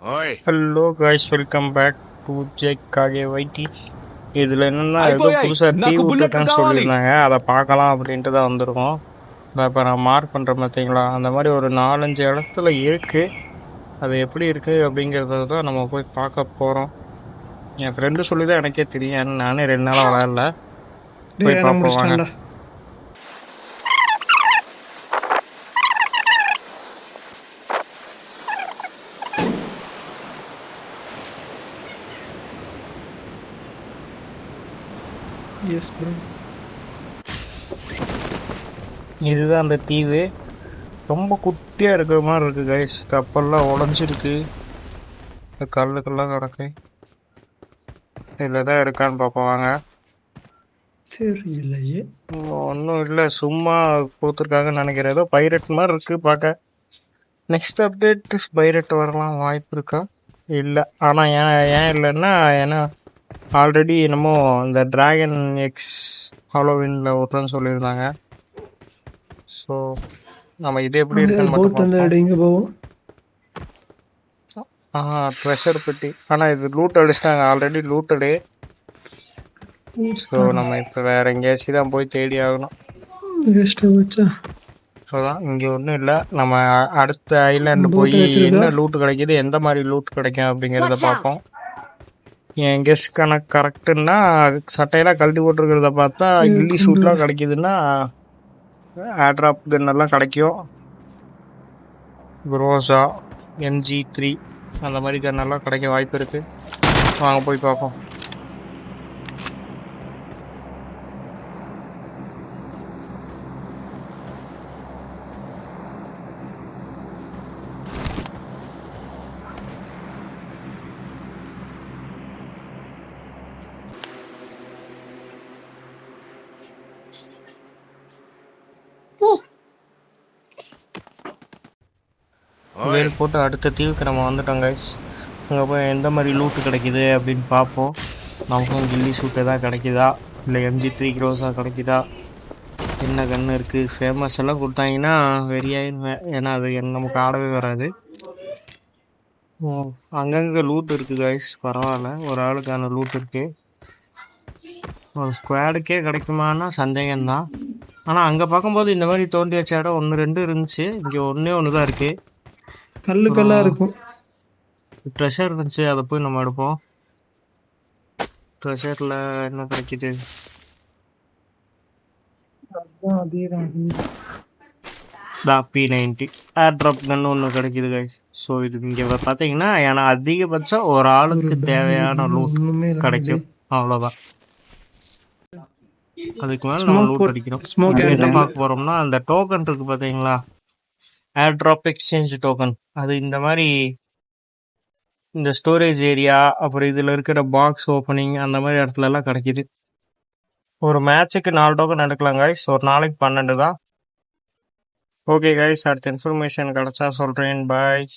Hello guys, welcome back to ஜேக்காகே வைட்டி. இதில் என்னென்னா ஏதோ புதுசாக தீ விட்டுருக்கான்னு சொல்லியிருந்தாங்க, அதை பார்க்கலாம் அப்படின்ட்டு தான் வந்திருக்கோம். இப்போ நான் மார்க் பண்ணுறேன் பார்த்தீங்களா, அந்த மாதிரி ஒரு 4-5 இடத்துல இருக்குது. அது எப்படி இருக்குது அப்படிங்கிறத தான் நம்ம போய் பார்க்க போகிறோம். என் ஃப்ரெண்டு சொல்லி தான் எனக்கே தெரியும், நானே 2 நாளாக விளையாடல. போய் பார்ப்போம் வாங்க. இதுதான் அந்த தீவு. ரொம்ப குட்டியாக இருக்கிற மாதிரி இருக்குது கைஸ். கப்பல்லாம் உடஞ்சிருக்கு, கல்லுக்கெல்லாம் கிடக்கு. இதில் தான் இருக்கான்னு பார்ப்போம் வாங்க. தெரியலையே, ஒன்றும் இல்லை, சும்மா கொடுத்துருக்காங்கன்னு நினைக்கிறேன். ஏதோ பைரட் மாதிரி இருக்குது பார்க்க. நெக்ஸ்ட் அப்டேட் பைரட் வரலாம் வாய்ப்பு இருக்கா? இல்லை. ஆனால் ஏன் இல்லைன்னா, ஏன்னா ஆல்ரெடி என்னமோ இந்த டிராகன் எக்ஸ் ஹாலோவினில் ஒருத்தன்னு சொல்லியிருந்தாங்க. ஸோ நம்ம இது எப்படி இருக்குன்னு மட்டும் போவோம். ட்ரெஷர் பெட்டி. ஆனால் இது லூட் அடிச்சிட்டாங்க, ஆல்ரெடி லூட்டடு. ஸோ நம்ம இப்போ வேறு எங்கேயாச்சும் தான் போய் தேடி ஆகணும். ஸோ தான் இங்கே ஒன்றும் இல்லை. நம்ம அடுத்த ஐலாண்டு போய் என்ன லூட்டு கிடைக்கிது, எந்த மாதிரி லூட் கிடைக்கும் அப்படிங்கிறத பார்ப்போம். என் கெஸ் கணக்கு கரெக்டுன்னா, சட்டையெல்லாம் கழட்டி போட்டுருக்கிறத பார்த்தா கில்லி ஷூட்லாம் கிடைக்கிதுன்னா ஏர்ட்ராப் கன்னெல்லாம் கிடைக்கும். குரோசா MG3 அந்த மாதிரி கன்னெல்லாம் கிடைக்க வாய்ப்பு இருக்குது. வாங்க போய் பார்ப்போம். வேல் போட்டு அடுத்த தீவுக்கு நம்ம வந்துட்டோம் கைஸ். அங்கே போய் எந்த மாதிரி லூட்டு கிடைக்கிது அப்படின்னு பார்ப்போம். நமக்கும் கில்லி சூட்டு எதாவது கிடைக்குதா, இல்லை MG3 க்ரோஸாக கிடைக்குதா, என்ன கன்று இருக்குது, ஃபேமஸ் எல்லாம் கொடுத்தாங்கன்னா வெறியாயிருவேன். ஏன்னா அது நமக்கு ஆடவே வராது. அங்கங்கே லூட் இருக்குது கைஸ், பரவாயில்ல, ஒரு ஆளுக்கான லூட் இருக்குது. ஒரு ஸ்குவாடுக்கே கிடைக்குமான்னா சந்தேகம்தான். ஆனால் அங்கே பார்க்கும்போது இந்த மாதிரி தோண்டி வச்ச இடம் 1-2 இருந்துச்சு, இங்கே ஒன்று தான் இருக்குது. கல்லுக்கெல்லாம் இருக்கும். ட்ரெஷர் இருந்துச்சு, அதை போய் நம்ம எடுப்போம். ட்ரெஷரில் என்ன கிடைக்கிது? P90 ஏர்ட்ராப் கன்று ஒன்று கிடைக்கிது கைஸ். ஸோ இது இங்கே பார்த்தீங்கன்னா ஏன்னா அதிகபட்சம் ஒரு ஆளுக்கு தேவையான லூட் கிடைக்கும், அவ்வளோதான். அதுக்கு மேலே நம்ம லூட் அடிக்கிறோம். என்ன பார்க்க போகிறோம்னா, அந்த டோக்கன் இருக்குது பார்த்தீங்களா, ஏர்ட்ராப் எக்ஸ்சேஞ்ச் டோக்கன். அது இந்த மாதிரி இந்த ஸ்டோரேஜ் ஏரியா, அப்புறம் இதில் இருக்கிற பாக்ஸ் ஓப்பனிங் அந்த மாதிரி இடத்துலலாம் கிடைக்கிது. ஒரு மேட்சுக்கு 4 டோக்கன் எடுக்கலாம் கைஸ். ஒரு நாளைக்கு 12 தான். ஓகே கைஸ், அடுத்த இன்ஃபர்மேஷன் கிடச்சா சொல்கிறேன். பாய்.